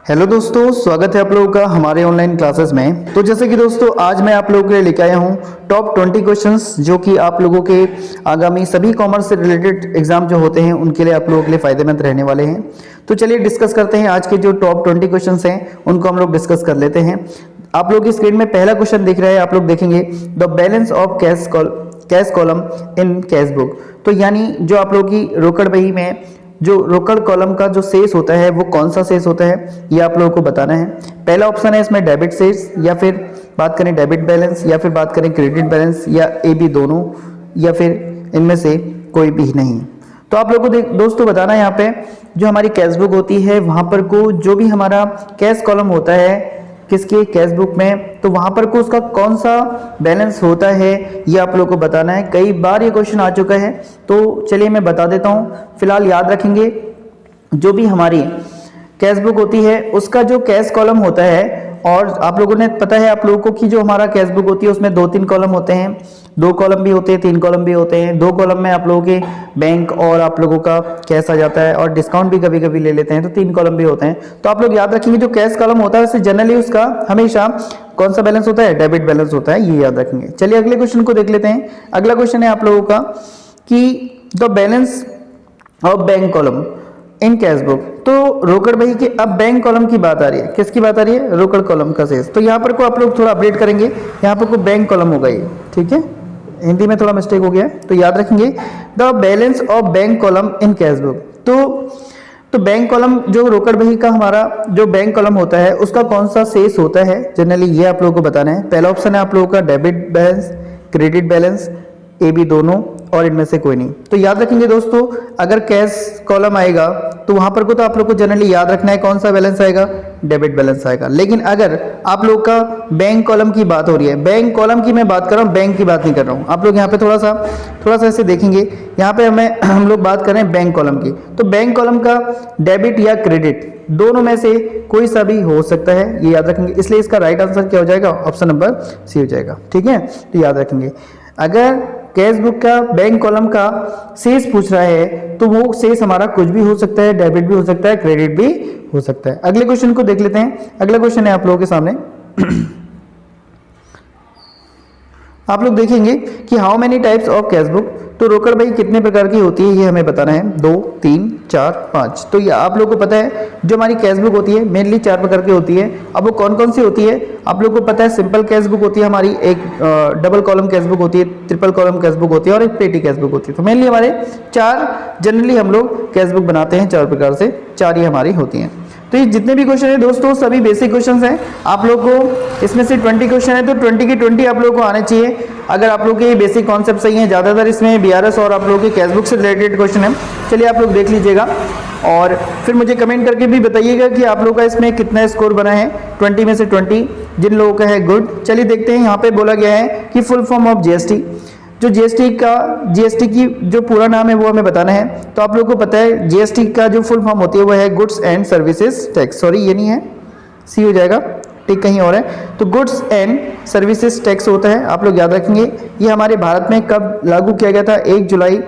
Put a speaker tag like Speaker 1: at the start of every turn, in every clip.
Speaker 1: Hello दोस्तों, स्वागत है आप लोगों का हमारे ऑनलाइन क्लासेस में। तो जैसे कि दोस्तों आज मैं आप लोगों के लिए लेके आया हूँ टॉप 20 क्वेश्चंस जो कि आप लोगों के आगामी सभी कॉमर्स से रिलेटेड एग्जाम जो होते हैं उनके लिए आप लोगों के लिए फायदेमंद रहने वाले हैं। तो चलिए डिस्कस करते हैं आज के जो टॉप 20 क्वेश्चंस हैं उनको हम लोग डिस्कस कर लेते हैं। आप लोग की स्क्रीन में पहला क्वेश्चन दिख रहा है, आप लोग देखेंगे the balance of cash column in cash book. तो यानी जो आप लोग की रोकड़ बही में जो रोकड़ कॉलम का जो शेष होता है वो कौन सा शेष होता है ये आप लोगों को बताना है। पहला ऑप्शन है इसमें डेबिट शेष, या फिर बात करें डेबिट बैलेंस, या फिर बात करें क्रेडिट बैलेंस, या ए बी दोनों, या फिर इनमें से कोई भी नहीं। तो आप लोगों को दोस्तों बताना है यहाँ पे जो हमारी कैश बुक होती है वहां पर को जो भी हमारा कैश कॉलम होता है किसके कैश बुक में, तो वहां पर को उसका कौन सा बैलेंस होता है ये आप लोगों को बताना है। कई बार ये क्वेश्चन आ चुका है तो चलिए मैं बता देता हूँ। फिलहाल याद रखेंगे जो भी हमारी कैश बुक होती है उसका जो कैश कॉलम होता है, और आप लोगों ने पता है आप लोगों को कि जो हमारा कैश बुक होती है उसमें 2-3 कॉलम होते हैं, 2 कॉलम भी होते हैं, 3 कॉलम भी होते हैं। 2 कॉलम में आप लोगों के बैंक और आप लोगों का कैश आ जाता है और डिस्काउंट भी कभी कभी ले लेते हैं, तो 3 कॉलम भी होते हैं। तो आप लोग याद रखेंगे जो कैश कॉलम होता है वैसे जनरली उसका हमेशा कौन सा बैलेंस होता है, डेबिट बैलेंस होता है, ये याद रखेंगे। चलिए अगले क्वेश्चन को देख लेते हैं। अगला क्वेश्चन है आप लोगों का कि the balance of bank column in cash book. तो रोकड़ बही के अब बैंक कॉलम की बात आ रही है, किसकी बात आ रही है, रोकड़ कॉलम का शेष। तो यहाँ पर को आप लोग थोड़ा अपडेट करेंगे, यहाँ पर को बैंक कॉलम होगा ये, ठीक है, हिंदी में थोड़ा मिस्टेक हो गया है तो याद रखेंगे the balance of bank column in cash book. तो बैंक कॉलम जो रोकड़ बही का हमारा जो बैंक कॉलम होता है उसका कौन सा शेष होता है जनरली ये आप लोगों को बताना है। पहला ऑप्शन है आप लोगों का debit balance, credit balance, A B दोनों, और इनमें से कोई नहीं। तो याद रखेंगे दोस्तों अगर कैश कॉलम आएगा तो वहां पर को तो आप लोग को जनरली याद रखना है कौन सा बैलेंस आएगा, डेबिट बैलेंस आएगा। लेकिन अगर आप लोग का बैंक कॉलम की बात हो रही है, बैंक कॉलम की मैं बात कर रहा हूँ, बैंक की बात नहीं कर रहा हूँ। आप लोग यहाँ पे थोड़ा सा ऐसे देखेंगे, यहाँ पे हम लोग बात कर रहे हैं बैंक कॉलम की। तो बैंक कॉलम का डेबिट या क्रेडिट दोनों में से कोई सा भी हो सकता है, ये याद रखेंगे। इसलिए इसका राइट आंसर क्या हो जाएगा, ऑप्शन नंबर सी हो जाएगा, ठीक है। तो याद रखेंगे अगर कैश बुक का बैंक कॉलम का शेष पूछ रहा है तो वो शेष हमारा कुछ भी हो सकता है, डेबिट भी हो सकता है, क्रेडिट भी हो सकता है। अगले क्वेश्चन को देख लेते हैं। अगला क्वेश्चन है आप लोगों के सामने आप लोग देखेंगे कि how many types of cash book. तो रोकड़ बही कितने प्रकार की होती है ये हमें बताना है, 2, 3, 4, 5। तो ये आप लोगों को पता है जो हमारी कैश बुक होती है मेनली 4 प्रकार की होती है। अब वो कौन कौन सी होती है आप लोगों को पता है। सिंपल कैश बुक होती है हमारी, एक डबल कॉलम कैश बुक होती है, ट्रिपल कॉलम कैश बुक होती है, और एक पेटी कैश बुक होती है। तो मेनली हमारे 4 जनरली हम लोग कैश बुक बनाते हैं, 4 प्रकार से 4 ही हमारी होती हैं। तो ये जितने भी क्वेश्चन है दोस्तों सभी बेसिक क्वेश्चंस हैं। आप लोग को इसमें से 20 क्वेश्चन है तो 20 के 20 आप लोगों को आने चाहिए। अगर आप लोग के बेसिक कॉन्सेप्ट सही हैं, ज़्यादातर इसमें बीआरएस और आप लोगों के कैश बुक से रिलेटेड क्वेश्चन है। चलिए आप लोग देख लीजिएगा और फिर मुझे कमेंट करके भी बताइएगा कि आप लोगों का इसमें कितना स्कोर बना है। 20 में से 20 जिन लोगों का है गुड। चलिए देखते हैं, यहाँ पे बोला गया है कि फुल फॉर्म ऑफ जीएसटी। जो जीएसटी की जो पूरा नाम है वो हमें बताना है। तो आप लोगों को पता है जीएसटी का जो फुल फॉर्म होती है वो है goods and services tax. Sorry ये नहीं है, सी हो जाएगा, ठीक कहीं और है। तो गुड्स एंड सर्विसेज टैक्स होता है, आप लोग याद रखेंगे। ये हमारे भारत में कब लागू किया गया था, 1 जुलाई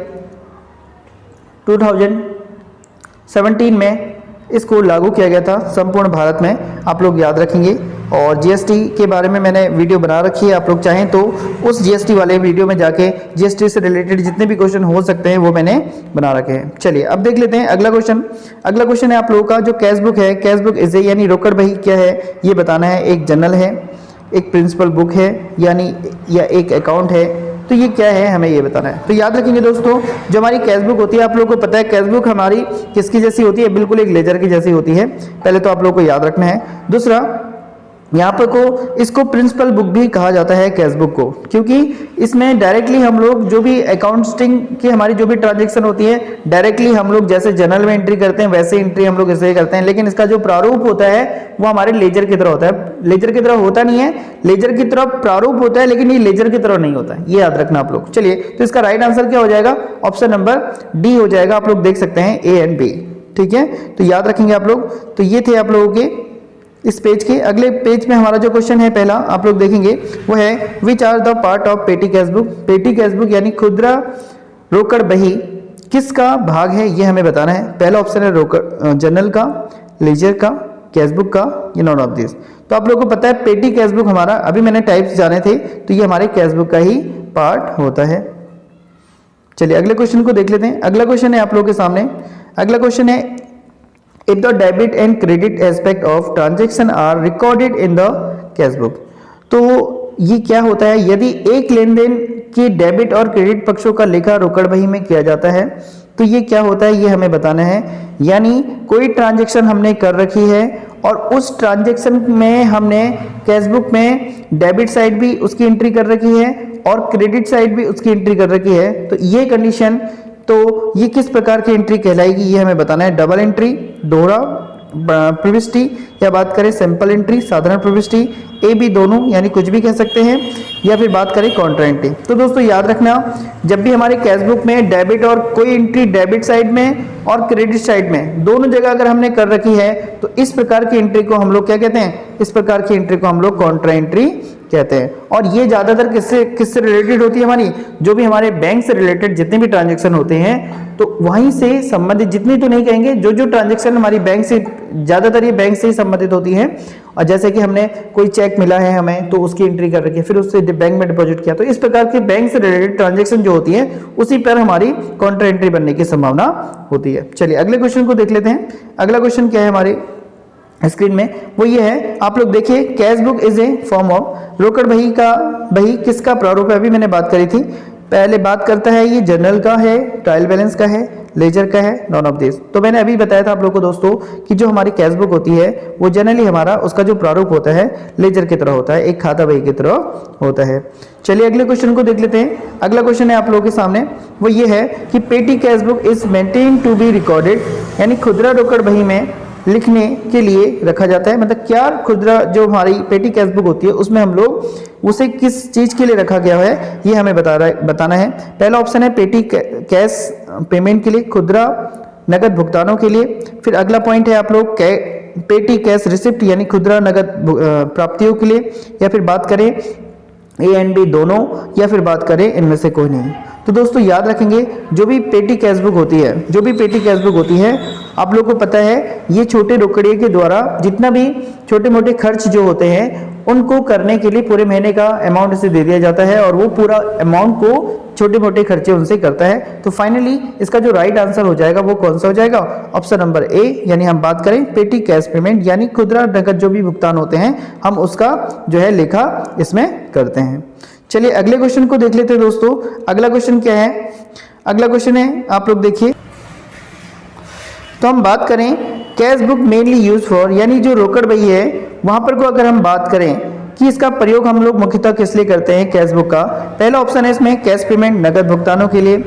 Speaker 1: 2017 में इसको लागू किया गया था संपूर्ण भारत में, आप लोग याद रखेंगे। और जीएसटी के बारे में मैंने वीडियो बना रखी है, आप लोग चाहें तो उस जीएसटी वाले वीडियो में जाके जीएसटी से रिलेटेड जितने भी क्वेश्चन हो सकते हैं वो मैंने बना रखे हैं। चलिए अब देख लेते हैं अगला क्वेश्चन। अगला क्वेश्चन है आप लोगों का जो कैश बुक है, कैश बुक इज यानी रोकड़ बही क्या है ये बताना है। एक जर्नल है, एक प्रिंसिपल बुक है यानी या एक अकाउंट है, तो ये क्या है हमें ये बताना है। तो याद रखेंगे दोस्तों जो हमारी कैश बुक होती है आप लोगों को पता है कैश बुक हमारी किसकी जैसी होती है, बिल्कुल एक लेजर की जैसी होती है। पहले तो आप लोगों को याद रखना है। दूसरा यहाँ पर को इसको प्रिंसिपल बुक भी कहा जाता है कैश बुक को, क्योंकि इसमें डायरेक्टली हम लोग जो भी अकाउंटिंग की हमारी जो भी ट्रांजैक्शन होती है डायरेक्टली हम लोग जैसे जर्नल में एंट्री करते हैं वैसे एंट्री हम लोग इसे करते हैं। लेकिन इसका जो प्रारूप होता है वो हमारे लेजर की तरह होता है। लेजर की तरह होता नहीं है, लेजर की तरह प्रारूप होता है लेकिन ये लेजर की तरह नहीं होता है, ये याद रखना आप लोग। चलिए तो इसका राइट आंसर क्या हो जाएगा, ऑप्शन नंबर डी हो जाएगा। आप लोग देख सकते हैं ए एंड बी, ठीक है। तो याद रखेंगे आप लोग। तो ये थे आप लोगों के इस पेज के। अगले पेज में हमारा जो क्वेश्चन है पहला आप लोग देखेंगे वो है which are the part of petty cash book. Petty cash book यानी खुदरा रोकड़ बही किसका भाग है ये हमें बताना है। पहला ऑप्शन है रोकड़ जर्नल का, लेजर का, कैश बुक का, या नॉन ऑफ दिस। तो आप लोगों को पता है पेटी कैश बुक हमारा, अभी मैंने टाइप्स जाने थे तो ये हमारे कैश बुक का ही पार्ट होता है। चलिए अगले क्वेश्चन को देख लेते हैं। अगला क्वेश्चन है आप लोगों के सामने, अगला क्वेश्चन है if the debit and credit aspect of transaction are recorded in the cash book. तो ये क्या होता है, यदि एक लेन देन के डेबिट और क्रेडिट पक्षों का लेखा रोकड़ बही में किया जाता है तो ये क्या होता है, ये हमें बताना है। यानी कोई ट्रांजैक्शन हमने कर रखी है और उस ट्रांजैक्शन में हमने कैश बुक में डेबिट साइड भी उसकी एंट्री कर रखी है और क्रेडिट साइड भी उसकी एंट्री कर रखी है, तो ये कंडीशन, तो ये किस प्रकार की एंट्री कहलाएगी, ये हमें बताना है। डबल एंट्री, दोहरा प्रविष्टि, या बात करें सिंपल एंट्री, साधारण प्रविष्टि, ए बी दोनों, यानी कुछ भी कह सकते हैं, या फिर बात करें काउंटर एंट्री। तो दोस्तों याद रखना, जब भी हमारे कैश बुक में डेबिट और कोई एंट्री डेबिट साइड में और क्रेडिट साइड में दोनों जगह अगर हमने कर रखी है तो इस प्रकार की एंट्री को हम लोग क्या कहते हैं, इस प्रकार की एंट्री को हम लोग काउंटर एंट्री कहते हैं। और ये ज्यादातर किससे रिलेटेड होती है, हमारी जो भी हमारे बैंक से रिलेटेड जितने भी ट्रांजैक्शन होते हैं तो वहीं से संबंधित, जितनी तो नहीं कहेंगे, जो ट्रांजैक्शन हमारी बैंक से, ज्यादातर ये बैंक से ही संबंधित होती है। और जैसे कि हमने कोई चेक मिला है हमें तो उसकी एंट्री कर रखी है, फिर उससे बैंक में डिपॉजिट किया, तो इस प्रकार के बैंक से रिलेटेड ट्रांजैक्शन जो होती है उसी पर हमारी काउंटर एंट्री बनने की संभावना होती है। चलिए अगले क्वेश्चन को देख लेते हैं। अगला क्वेश्चन क्या है हमारे स्क्रीन में, वो ये है, आप लोग देखिए, cash book is a form of, रोकड़ बही किसका प्रारूप है, अभी मैंने बात करी थी। पहले बात करता है ये जर्नल का है, ट्रायल बैलेंस का है, लेजर का है, नॉन ऑफ दिस। तो मैंने अभी बताया था आप लोगों को दोस्तों कि जो हमारी कैश बुक होती है वो जनरली हमारा उसका जो प्रारूप होता है लेजर की तरह होता है, एक खाता बही की तरह होता है। चलिए अगले क्वेश्चन को देख लेते हैं। अगला क्वेश्चन है आप लोगों के सामने, वो ये है कि petty cash book is maintain to be recorded, यानी खुदरा रोकड़ बही में लिखने के लिए रखा जाता है। मतलब क्या खुदरा जो हमारी पेटी कैश बुक होती है उसमें हम लोग उसे किस चीज के लिए रखा गया है ये हमें बताना है। पहला ऑप्शन है पेटी कैश पेमेंट के लिए, खुदरा नगद भुगतानों के लिए। फिर अगला पॉइंट है आप लोग पेटी कैश रिसिप्ट यानी खुदरा नगद प्राप्तियों के लिए, या फिर बात करें ए एंड बी दोनों, या फिर बात करें इनमें से कोई नहीं। तो दोस्तों याद रखेंगे, जो भी पेटी कैश बुक होती है आप लोग को पता है ये छोटे रोकड़िए के द्वारा जितना भी छोटे मोटे खर्च जो होते हैं उनको करने के लिए पूरे महीने का अमाउंट इसे दे दिया जाता है और वो पूरा अमाउंट को छोटे मोटे खर्चे उनसे करता है। तो फाइनली इसका जो राइट आंसर हो जाएगा वो कौन सा हो जाएगा, ऑप्शन नंबर ए, यानी हम बात करें पेटी कैश पेमेंट, यानी खुदरा नकद जो भी भुगतान होते हैं हम उसका जो है लेखा इसमें करते हैं। चलिए अगले क्वेश्चन को देख लेते हैं दोस्तों। अगला क्वेश्चन क्या है, अगला क्वेश्चन है आप लोग देखिए, तो हम बात करें cash book mainly use for, यानी जो रोकड़ बही है वहां पर को अगर हम बात करें कि इसका प्रयोग हम लोग मुख्यतः किस लिए करते हैं कैश बुक का, पहला ऑप्शन है इसमें कैश पेमेंट नगद भुगतानों के लिए,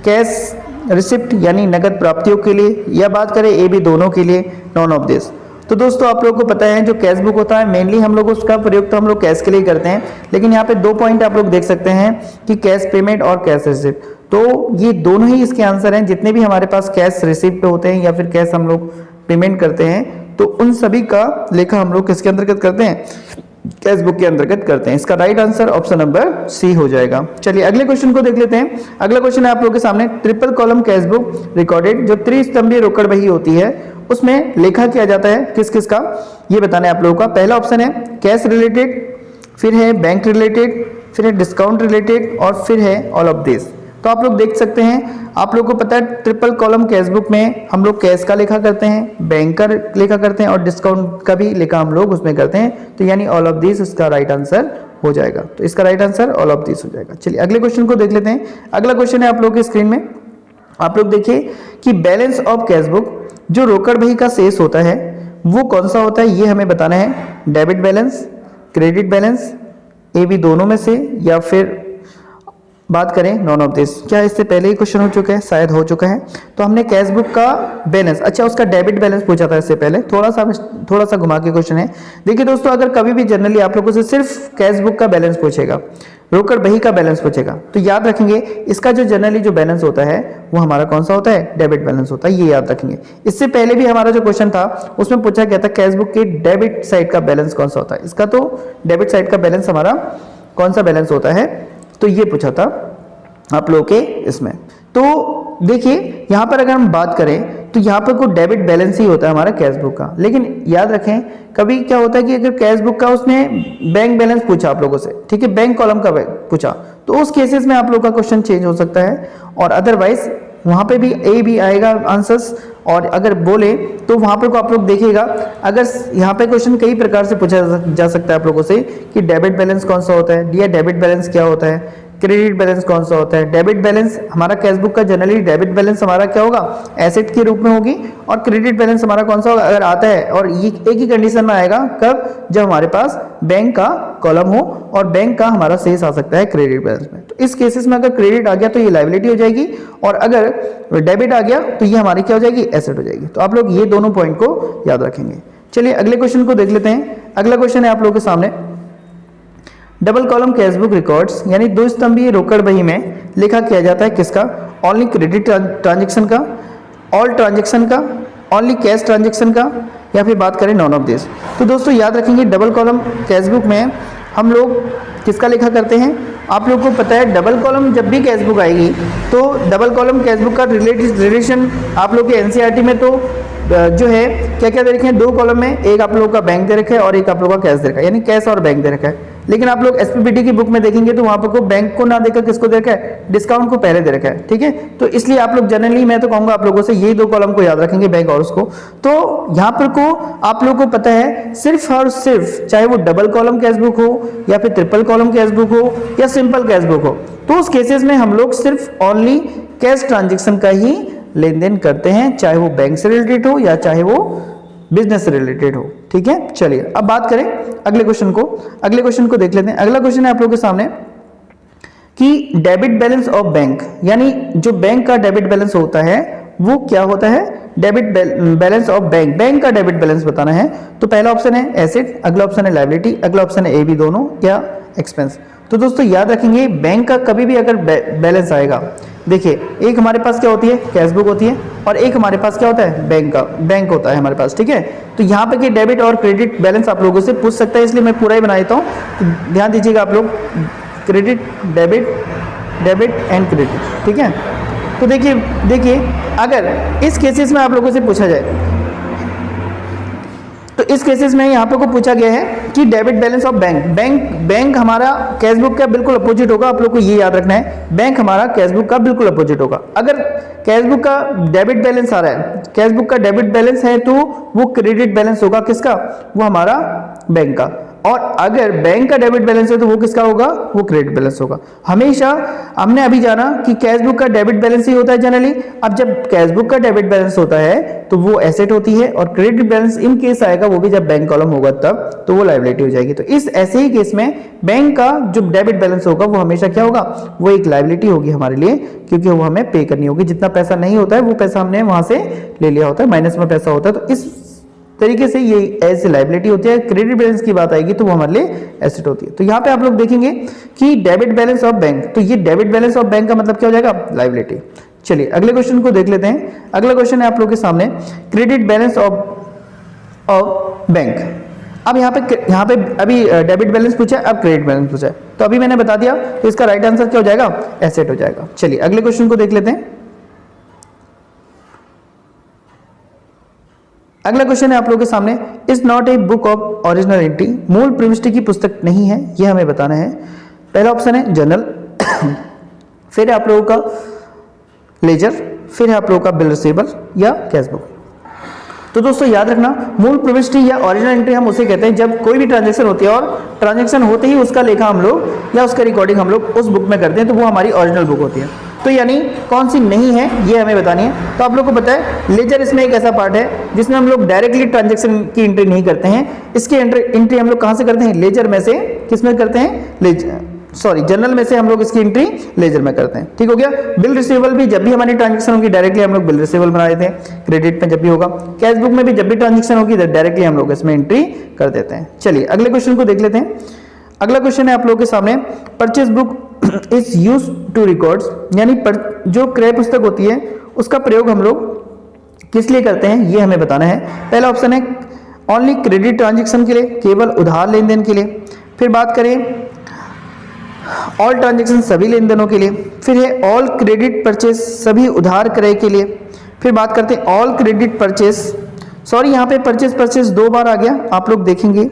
Speaker 1: कैश रिसिप्ट यानी नगद प्राप्तियों के लिए, या बात करें ए बी दोनों के लिए, नॉन ऑफ दिस। तो दोस्तों आप लोगों को पता है जो कैश बुक होता है मेनली हम लोग उसका प्रयोग तो हम लोग कैश के लिए करते हैं, लेकिन यहाँ पे दो पॉइंट आप लोग देख सकते हैं कि कैश पेमेंट और कैश रिसिप्ट, तो ये दोनों ही इसके आंसर हैं। जितने भी हमारे पास कैश रिसिप्ट होते हैं या फिर कैश हम लोग पेमेंट करते हैं तो उन सभी का लेखा हम लोग किसके अंतर्गत करते हैं, कैश बुक के अंतर्गत करते हैं। इसका right answer option number C हो जाएगा। चलिए अगले क्वेश्चन को देख लेते हैं। अगला क्वेश्चन है आप लोगों के सामने, triple column cash book recorded, जो त्रिस्तंभीय रोकड़ बही होती है उसमें लेखा किया जाता है किस किस का, ये बताना है आप लोगों का। पहला ऑप्शन है कैश रिलेटेड, फिर है बैंक रिलेटेड, फिर है डिस्काउंट रिलेटेड और फिर है ऑल ऑफ दिस। तो आप लोग देख सकते हैं, आप लोगों को पता है ट्रिपल कॉलम कैश बुक में हम लोग कैश का लेखा करते हैं, बैंक का लेखा करते हैं और डिस्काउंट का भी लेखा हम लोग उसमें करते हैं, तो यानी ऑल ऑफ दिस इसका राइट आंसर हो जाएगा। तो इसका right answer all of this हो जाएगा। चलिए अगले क्वेश्चन को देख लेते हैं। अगला क्वेश्चन है आप लोग की स्क्रीन में, आप लोग देखिए कि बैलेंस ऑफ कैश बुक, जो रोकड़ बही का शेष होता है वो कौन सा होता है ये हमें बताना है। Debit balance, credit balance, A B दोनों में से, या फिर बात करें नॉन ऑफ दिस। क्या इससे पहले ही क्वेश्चन हो चुका है, शायद हो चुका है। तो हमने कैश बुक का बैलेंस, अच्छा उसका डेबिट बैलेंस पूछा था इससे पहले, थोड़ा सा घुमा के क्वेश्चन है। देखिए दोस्तों, अगर कभी भी जनरली आप लोगों से सिर्फ कैश बुक का बैलेंस पूछेगा, रोकड़ बही का बैलेंस पूछेगा, तो याद रखेंगे इसका जो जनरली जो बैलेंस होता है वो हमारा कौन सा होता है, डेबिट बैलेंस होता है, ये याद रखेंगे। इससे पहले भी हमारा जो क्वेश्चन था उसमें पूछा गया था कैश बुक के डेबिट साइड का बैलेंस कौन सा होता है। इसका तो डेबिट साइड का बैलेंस हमारा कौन सा बैलेंस होता है, तो ये पूछा था आप लोगों के इसमें। तो देखिए यहाँ पर अगर हम बात करें तो यहाँ पर कोई डेबिट बैलेंस ही होता है हमारा कैश बुक का। लेकिन याद रखें कभी क्या होता है कि अगर कैश बुक का उसने बैंक बैलेंस पूछा आप लोगों से, ठीक है, बैंक कॉलम का पूछा, तो उस केसेस में आप लोग का क्वेश्चन चेंज हो सकता है, और अदरवाइज वहाँ पे भी ए भी आएगा आंसर्स। और अगर बोले तो वहाँ पर को आप लोग देखिएगा, अगर यहाँ पे क्वेश्चन कई प्रकार से पूछा जा सकता है आप लोगों से कि डेबिट बैलेंस कौन सा होता है, या डेबिट बैलेंस क्या होता है, क्रेडिट बैलेंस कौन सा होता है। डेबिट बैलेंस हमारा कैश बुक का जनरली डेबिट बैलेंस हमारा क्या होगा, एसेट के रूप में होगी, और क्रेडिट बैलेंस हमारा कौन सा होगा अगर आता है, और ये एक ही कंडीशन में आएगा कब, जब हमारे पास बैंक का कॉलम हो और बैंक का हमारा शेष आ सकता है क्रेडिट बैलेंस में। तो इस केसेस में अगर क्रेडिट आ गया तो ये लायबिलिटी हो जाएगी, और अगर डेबिट आ गया तो ये हमारी क्या हो जाएगी, एसेट हो जाएगी। तो आप लोग ये दोनों पॉइंट को याद रखेंगे। चलिए अगले क्वेश्चन को देख लेते हैं। अगला क्वेश्चन है आप लोगों के सामने, double column cash book records यानी दो स्तंभीय रोकड़ बही में लिखा किया जाता है किसका, ओनली क्रेडिट ट्रांजेक्शन का, ऑल ट्रांजेक्शन का, ओनली कैश ट्रांजेक्शन का, या फिर बात करें नॉन ऑफ दिस। तो दोस्तों याद रखेंगे डबल कॉलम कैश बुक में हम लोग किसका लिखा करते हैं, आप लोग को पता है डबल कॉलम जब भी कैश बुक आएगी तो डबल कॉलम कैश बुक का रिलेशन आप लोग के एनसीईआरटी में तो जो है क्या क्या दे रखे हैं, दो कॉलम में, एक आप लोगों का बैंक दे रखा है और एक आप लोगों का कैश दे रखा है, यानी कैश और बैंक दे रखा है। लेकिन आप लोग एसपीपीटी की बुक में देखेंगे तो वहां पर को बैंक को ना देकर किसको दे रखा है, डिस्काउंट को पहले दे रखा है, ठीक है। तो इसलिए आप लोग जनरली मैं तो कहूंगा आप लोगों से यही दो कॉलम को याद रखेंगे, बैंक और उसको। तो यहाँ पर को आप लोगों को पता है सिर्फ और सिर्फ चाहे वो डबल कॉलम कैश बुक हो या फिर ट्रिपल कॉलम कैश बुक हो या सिंपल कैश बुक हो, तो उस केसेस में हम लोग सिर्फ ओनली कैश ट्रांजेक्शन का ही लेन देन करते हैं, चाहे वो बैंक से रिलेटेड हो या चाहे वो बिजनेस से रिलेटेड हो, ठीक है। चलिए अब बात करें अगले क्वेश्चन को, अगले क्वेश्चन को देख लेते हैं। अगला क्वेश्चन है आप लोगों के सामने कि डेबिट बैलेंस ऑफ बैंक, यानी जो बैंक का डेबिट बैलेंस होता है वो क्या होता है, debit balance of bank, bank का डेबिट बैलेंस बताना है। तो पहला ऑप्शन है एसेट, अगला ऑप्शन है लायबिलिटी, अगला ऑप्शन है ए बी दोनों या एक्सपेंस। तो दोस्तों याद रखेंगे बैंक का कभी भी अगर बैलेंस आएगा, देखिए एक हमारे पास क्या होती है, कैश बुक होती है, और एक हमारे पास क्या होता है, बैंक होता है हमारे पास, ठीक है। तो यहाँ पे कि डेबिट और क्रेडिट बैलेंस आप लोगों से पूछ सकता है, इसलिए मैं पूरा ही बना देता हूँ। तो ध्यान दीजिएगा आप लोग, credit debit, debit and credit, ठीक है। तो देखिए अगर इस केसेस में आप लोगों से पूछा जाए, तो इस केसेस में यहाँ पे को पूछा गया है कि डेबिट बैलेंस ऑफ बैंक हमारा कैश बुक का बिल्कुल अपोजिट होगा, आप लोग को ये याद रखना है, बैंक हमारा कैश बुक का बिल्कुल अपोजिट होगा। अगर कैश बुक का डेबिट बैलेंस आ रहा है, कैश बुक का डेबिट बैलेंस है तो वो क्रेडिट बैलेंस होगा किसका, वो हमारा बैंक का, और अगर बैंक का डेबिट बैलेंस है तो वो किसका होगा, वो क्रेडिट बैलेंस होगा। हमेशा हमने अभी जाना कि कैश बुक का डेबिट बैलेंस ही होता है जनरली। अब जब कैश बुक का डेबिट बैलेंस होता है तो वो एसेट होती है, और क्रेडिट बैलेंस इन केस आएगा वो भी जब बैंक कॉलम होगा तब, तो वो लायबिलिटी हो जाएगी। तो इस ऐसे ही केस में बैंक का जो डेबिट बैलेंस होगा वो हमेशा क्या होगा, वो एक लायबिलिटी होगी हमारे लिए, क्योंकि वो हमें पे करनी होगी। जितना पैसा नहीं होता है वो पैसा हमने वहां से ले लिया होता है, माइनस में पैसा होता है, तो इस तरीके से ये एज लायबिलिटी होती है। क्रेडिट बैलेंस की बात आएगी तो वो हमारे लिए एसेट होती है। तो यहाँ पे आप लोग देखेंगे कि डेबिट बैलेंस ऑफ बैंक, तो ये डेबिट बैलेंस ऑफ बैंक का मतलब क्या हो जाएगा, लायबिलिटी। चलिए अगले क्वेश्चन को देख लेते हैं। अगला क्वेश्चन है आप लोग के सामने, क्रेडिट बैलेंस ऑफ बैंक। अब यहाँ पे अभी डेबिट बैलेंस पूछा है, अब क्रेडिट बैलेंस पूछा है, तो अभी मैंने बता दिया, तो इसका राइट आंसर क्या हो जाएगा, एसेट हो जाएगा। चलिए अगले क्वेश्चन को देख लेते हैं। अगला क्वेश्चन है आप लोगों के सामने, is not a book of original entry, मूल प्रविष्टि की पुस्तक नहीं है, यह हमें बताना है। पहला ऑप्शन है जर्नल, फिर है आप लोगों का लेजर, फिर है आप लोगों का बिल रिसीवेबल या कैश बुक। तो दोस्तों याद रखना, मूल प्रविष्टि या ओरिजिनल एंट्री हम उसे कहते हैं जब कोई भी ट्रांजैक्शन होती है और ट्रांजैक्शन होते ही उसका लेखा हम लोग या उसका रिकॉर्डिंग हम लोग उस बुक में करते हैं, तो वो हमारी ओरिजिनल बुक होती है। तो यानी कौन सी नहीं है ये हमें बतानी है। तो आप लोग को पता है लेजर इसमें एक ऐसा पार्ट है जिसमें हम लोग डायरेक्टली ट्रांजैक्शन की एंट्री नहीं करते हैं, इसकी एंट्री हम लोग कहां से करते हैं, लेजर में से। किसमें करते हैं, जर्नल में से हम लोग इसकी एंट्री लेजर में करते हैं, ठीक हो गया। बिल रिसीवेबल भी जब भी हमारी ट्रांजैक्शन होगी डायरेक्टली हम लोग बिल रिसीवेबल बना देते हैं, क्रेडिट में जब भी होगा। कैश बुक में भी जब भी ट्रांजैक्शन होगी डायरेक्टली हम लोग इसमें एंट्री कर देते हैं। चलिए अगले क्वेश्चन को देख लेते हैं। अगला क्वेश्चन है आप लोगों के सामने, purchase book is use to records, यानी जो क्रय पुस्तक होती है उसका प्रयोग हम लोग किस लिए करते हैं ये हमें बताना है। पहला ऑप्शन है ओनली क्रेडिट ट्रांजैक्शन के लिए, केवल उधार लेन देन के लिए। फिर बात करें ऑल ट्रांजैक्शन, सभी लेन देनों के लिए। फिर है ऑल क्रेडिट परचेज, सभी उधार क्रय के लिए। फिर बात करते हैं ऑल क्रेडिट परचेस, सॉरी यहाँ पे परचेस 2 बार आ गया, आप लोग देखेंगे।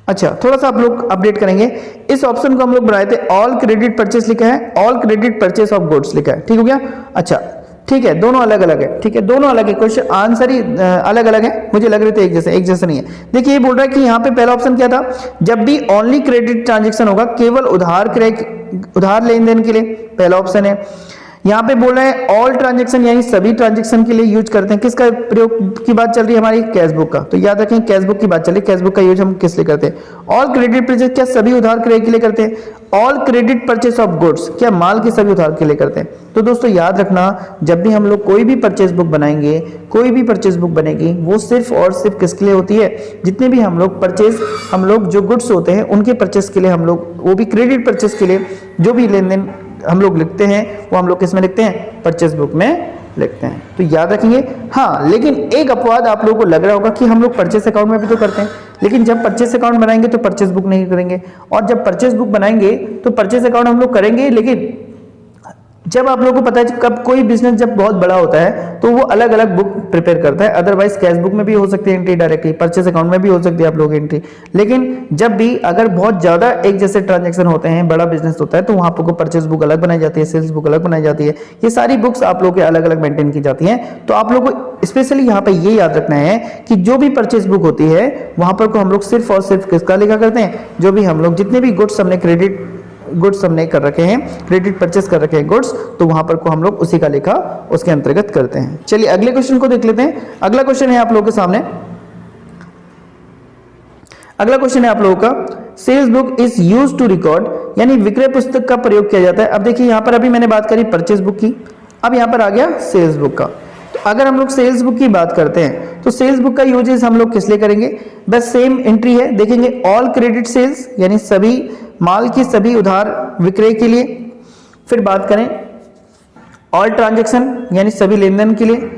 Speaker 1: अच्छा, थोड़ा सा आप लोग अपडेट करेंगे, इस ऑप्शन को हम लोग बनाए थे ऑल क्रेडिट परचेस लिखा है, all credit purchase of goods लिखा है, ठीक हो गया। अच्छा ठीक है, दोनों अलग अलग है, ठीक है, दोनों अलग है, क्वेश्चन आंसर ही अलग अलग है, मुझे लग रहे थे एक जैसे नहीं है। देखिए ये बोल रहा है कि यहाँ पे पहला ऑप्शन क्या था, जब भी ओनली क्रेडिट ट्रांजेक्शन होगा, केवल उधार लेन देन के लिए, पहला ऑप्शन है। यहाँ पे बोल रहे हैं ऑल ट्रांजेक्शन यानी सभी ट्रांजेक्शन के लिए यूज करते हैं, किसका प्रयोग की बात चल रही है हमारी, कैशबुक का, तो याद रखें कैशबुक की बात चल रही है, कैशबुक का यूज हम किस लिए करते हैं। ऑल क्रेडिट परचेस क्या सभी उधार क्रय के लिए करते हैं, all credit purchase of goods क्या माल के सभी उधार के लिए करते हैं। तो दोस्तों याद रखना, जब भी हम लोग कोई भी परचेस बुक बनाएंगे, कोई भी परचेस बुक बनेगी, वो सिर्फ और सिर्फ किसके लिए होती है, जितने भी हम लोग जो गुड्स होते हैं उनके परचेस के लिए, हम लोग वो भी क्रेडिट परचेस के लिए जो भी लेन देन हम लोग लिखते हैं वो हम लोग किस में लिखते हैं, परचेस बुक में लिखते हैं, तो याद रखेंगे। हाँ, लेकिन एक अपवाद आप लोगों को लग रहा होगा कि हम लोग परचेस अकाउंट में भी तो करते हैं, लेकिन जब परचेस अकाउंट बनाएंगे तो परचेस बुक नहीं करेंगे, और जब परचेस बुक बनाएंगे तो परचेस अकाउंट हम लोग करेंगे, लेकिन जब आप लोगों को पता है कब कोई बिजनेस जब बहुत बड़ा होता है तो वो अलग अलग बुक प्रिपेयर करता है, अदरवाइज कैश बुक में भी हो सकती है एंट्री डायरेक्टली, परचेस अकाउंट में भी हो सकती है आप लोग एंट्री, लेकिन जब भी अगर बहुत ज्यादा एक जैसे ट्रांजैक्शन होते हैं, बड़ा बिजनेस होता है, तो वहां पर परचेस बुक अलग बनाई जाती है, सेल्स बुक अलग बनाई जाती है, ये सारी बुक्स आप लोग के अलग अलग मेंटेन की जाती हैं। तो आप लोग को स्पेशली यहाँ पे ये याद रखना है कि जो भी परचेस बुक होती है वहां पर को हम लोग सिर्फ और सिर्फ किसका लिखा करते हैं, जो भी हम लोग जितने भी गुड्स हमने गुड्स हमने कर रखे हैं, क्रेडिट परचेस कर रखे हैं गुड्स, तो वहां पर को हम लोग उसी का लेखा उसके अंतर्गत करते हैं। चलिए अगले क्वेश्चन को देख लेते हैं। अगला क्वेश्चन है आप लोगों के सामने, अगला क्वेश्चन है आप लोगों का, sales book is used to record, यानी विक्रय पुस्तक का प्रयोग किया जाता है। अब देखिए यहां पर अभी मैंने बात करी परचेस बुक की, अब यहां पर आ गया सेल्स बुक का। तो अगर हम लोग सेल्स बुक की बात करते हैं तो सेल्स बुक का यूजेस हम लोग किस लिए करेंगे, बस सेम एंट्री है, देखेंगे ऑल क्रेडिट सेल्स यानी सभी माल की सभी उधार विक्रय के लिए। फिर बात करें ऑल ट्रांजैक्शन यानी सभी लेन देन के लिए,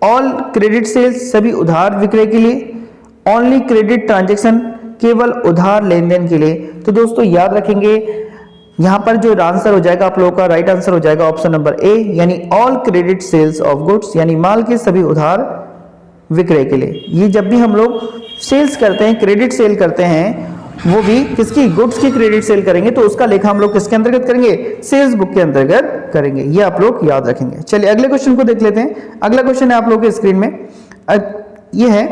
Speaker 1: ऑल क्रेडिट सेल्स सभी उधार विक्रय के लिए, ओनली क्रेडिट ट्रांजैक्शन केवल उधार लेन देन के लिए। तो दोस्तों याद रखेंगे यहां पर जो आंसर हो जाएगा आप लोगों का, राइट आंसर हो जाएगा ऑप्शन नंबर ए, यानी all credit sales of goods, यानी माल के सभी उधार विक्रय के लिए। ये जब भी हम लोग सेल्स करते हैं, क्रेडिट सेल करते हैं, वो भी किसकी, गुड्स की क्रेडिट सेल करेंगे, तो उसका लेखा हम लोग किसके अंतर्गत करेंगे, सेल्स बुक के अंतर्गत करेंगे, ये आप लोग याद रखेंगे। चलिए अगले क्वेश्चन को देख लेते हैं। अगला क्वेश्चन है आप लोगों के स्क्रीन में, ये है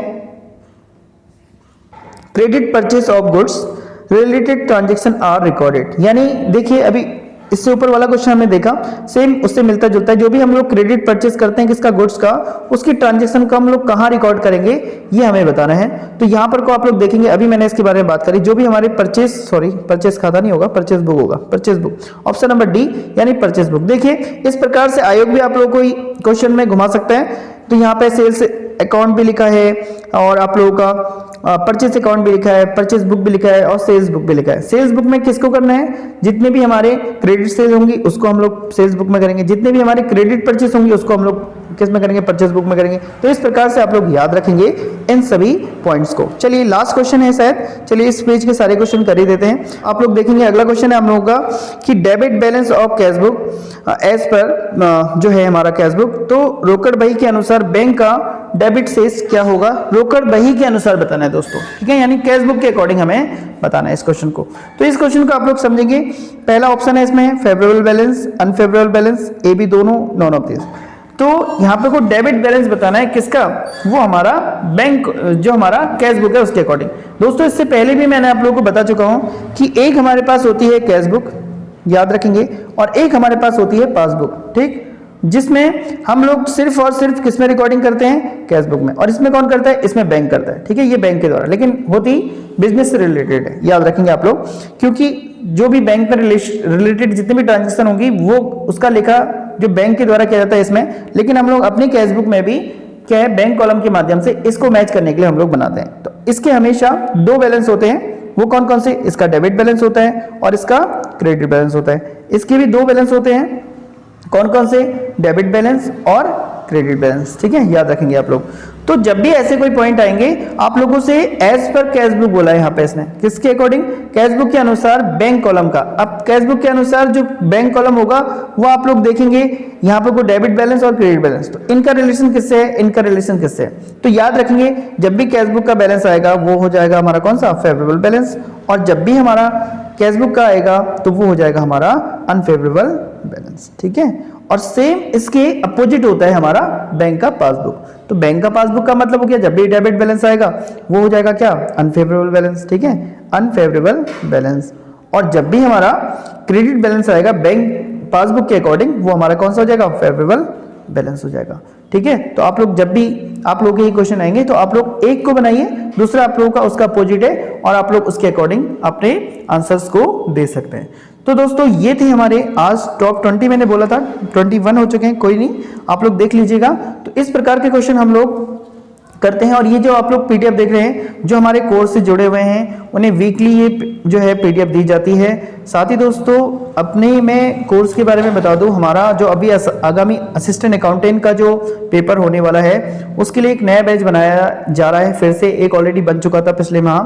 Speaker 1: credit purchase of goods related transaction are recorded, यानी देखिए अभी इससे ऊपर वाला क्वेश्चन हमने देखा, सेम उससे मिलता जुलता है, जो भी हम लोग क्रेडिट परचेस करते हैं किसका, गुड्स का, उसकी ट्रांजैक्शन को हम लोग कहां रिकॉर्ड करेंगे ये हमें बताना है। तो यहां पर को आप लोग देखेंगे, अभी मैंने इसके बारे में बात करी, जो भी हमारे परचेस खाता नहीं होगा, परचेस बुक होगा, purchase book, option number D यानी परचेस बुक। देखिए इस प्रकार से आयोग भी आप लोगों को क्वेश्चन में घुमा सकता है। तो यहाँ पे सेल्स अकाउंट भी लिखा है और आप लोगों का परचेस अकाउंट भी लिखा है, परचेस बुक भी लिखा है और सेल्स बुक भी लिखा है। सेल्स बुक में किसको करना है, जितने भी हमारे क्रेडिट सेल होंगी उसको हम लोग सेल्स बुक में करेंगे, जितने भी हमारे क्रेडिट परचेस होंगी उसको हम लोग किस में करेंगे, परचेस बुक में करेंगे। तो इस प्रकार से आप लोग याद रखेंगे इन सभी पॉइंट्स को। चलिए लास्ट क्वेश्चन है शायद, चलिए इस पेज के सारे क्वेश्चन कर ही देते हैं। आप लोग देखेंगे अगला क्वेश्चन है हम लोगों का कि debit balance of cash book as per जो है हमारा कैश बुक, तो रोकड़ बही के अनुसार बैंक का डेबिट शेष क्या होगा, रोकड़ बही के अनुसार बताना है दोस्तों, ठीक है, यानी कैश बुक के अकॉर्डिंग हमें बताना है इस क्वेश्चन को। तो इस क्वेश्चन को आप लोग समझेंगे, पहला ऑप्शन है इसमें favourable balance, unfavourable balance, A B दोनों, नॉन ऑफ दिस। तो यहाँ पे को डेबिट बैलेंस बताना है किसका, वो हमारा बैंक जो हमारा कैश बुक है उसके अकॉर्डिंग। दोस्तों इससे पहले भी मैंने आप लोगों को बता चुका हूं कि एक हमारे पास होती है कैश बुक, याद रखेंगे, और एक हमारे पास होती है पासबुक, ठीक, जिसमें हम लोग सिर्फ और सिर्फ किसमें रिकॉर्डिंग करते हैं, कैश बुक में, और इसमें कौन करता है, इसमें बैंक करता है, ठीक है, ये बैंक के द्वारा, लेकिन होती बिजनेस से रिलेटेड है, याद रखेंगे आप लोग, क्योंकि जो भी बैंक में रिलेटेड जितनी भी ट्रांजेक्शन होंगी वो उसका लेखा जो बैंक के द्वारा किया जाता है इसमें, लेकिन हम लोग अपनी कैश बुक में भी क्या है, बैंक कॉलम के माध्यम से इसको मैच करने के लिए हम लोग बनाते हैं। तो इसके हमेशा दो बैलेंस होते हैं, वो कौन कौन से, इसका डेबिट बैलेंस होता है और इसका क्रेडिट बैलेंस होता है। इसके भी दो बैलेंस होते हैं, कौन कौन से, डेबिट बैलेंस और क्रेडिट बैलेंस, ठीक है, याद रखेंगे आप लोग। तो जब भी ऐसे कोई पॉइंट आएंगे आप लोगों से एज पर कैश बुक बोला है यहाँ पे इसने, किसके अकॉर्डिंग, कैश बुक के अनुसार बैंक कॉलम का। अब कैश बुक के अनुसार जो बैंक कॉलम होगा वो आप लोग देखेंगे यहाँ पर कोई डेबिट बैलेंस और क्रेडिट बैलेंस, तो इनका रिलेशन किससे है, इनका रिलेशन किससे है। तो याद रखेंगे जब भी कैश बुक का बैलेंस आएगा वो हो जाएगा हमारा कौन सा, फेवरेबल बैलेंस, और जब भी हमारा कैश बुक का आएगा तो वो हो जाएगा हमारा अनफेवरेबल बैलेंस। ठीक है, और सेम इसके अपोजिट होता है हमारा बैंक का पासबुक। तो बैंक का पासबुक का मतलब हो गया जब भी डेबिट बैलेंस आएगा वो हो जाएगा क्या, अनफेवरेबल बैलेंस। ठीक है, अनफेवरेबल बैलेंस। और जब भी हमारा क्रेडिट बैलेंस आएगा बैंक पासबुक के अकॉर्डिंग वो हमारा कौन सा हो जाएगा, फेवरेबल बैलेंस हो जाएगा। ठीक है, तो आप लोग जब भी आप लोग के ये क्वेश्चन आएंगे तो आप लोग एक को बनाइए, दूसरा आप लोगों का उसका अपोजिट है और आप लोग उसके अकॉर्डिंग अपने आंसर्स को दे सकते हैं। तो दोस्तों ये थे हमारे आज टॉप 20, मैंने बोला था 21 हो चुके हैं, कोई नहीं आप लोग देख लीजिएगा। तो इस प्रकार के क्वेश्चन हम लोग करते हैं, और ये जो आप लोग पीडीएफ देख रहे हैं जो हमारे कोर्स से जुड़े हुए हैं उन्हें वीकली ये जो है पीडीएफ दी जाती है। साथ ही दोस्तों अपने मैं कोर्स के बारे में बता दूं, हमारा जो अभी आगामी असिस्टेंट अकाउंटेंट का जो पेपर होने वाला है उसके लिए एक नया बैच बनाया जा रहा है, फिर से एक ऑलरेडी बन चुका था पिछले माह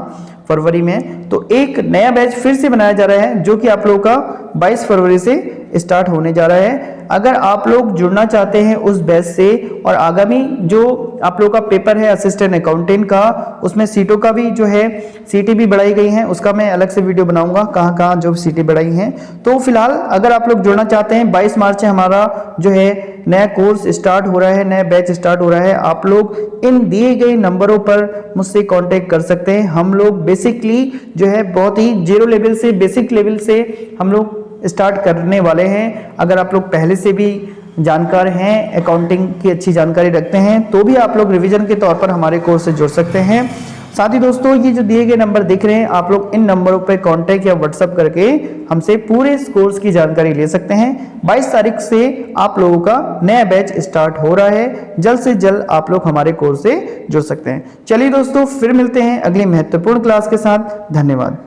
Speaker 1: फरवरी में, तो एक नया बैच फिर से बनाया जा रहा है जो कि आप लोगों का 22 फरवरी से स्टार्ट होने जा रहा है। अगर आप लोग जुड़ना चाहते हैं उस बैच से और आगामी जो आप लोगों का पेपर है असिस्टेंट अकाउंटेंट का, उसमें सीटों का भी जो है सीटें भी बढ़ाई गई हैं, उसका मैं अलग से वीडियो बनाऊंगा कहाँ कहाँ जो सीटें बढ़ाई हैं। तो फिलहाल अगर आप लोग जुड़ना चाहते हैं 22 मार्च से हमारा जो है नया कोर्स स्टार्ट हो रहा है, नया बैच स्टार्ट हो रहा है। आप लोग इन दिए गए नंबरों पर मुझसे कांटेक्ट कर सकते हैं। हम लोग बेसिकली जो है बहुत ही जीरो लेवल से बेसिक लेवल से हम लोग स्टार्ट करने वाले हैं। अगर आप लोग पहले से भी जानकार हैं, अकाउंटिंग की अच्छी जानकारी रखते हैं, तो भी आप लोग रिवीजन के तौर पर हमारे कोर्स से जुड़ सकते हैं। साथ ही दोस्तों ये जो दिए गए नंबर दिख रहे हैं आप लोग इन नंबरों पर कांटेक्ट या व्हाट्सएप करके हमसे पूरे इस कोर्स की जानकारी ले सकते हैं। 22 तारीख से आप लोगों का नया बैच स्टार्ट हो रहा है, जल्द से जल्द आप लोग हमारे कोर्स से जुड़ सकते हैं। चलिए दोस्तों फिर मिलते हैं अगली महत्वपूर्ण क्लास के साथ। धन्यवाद।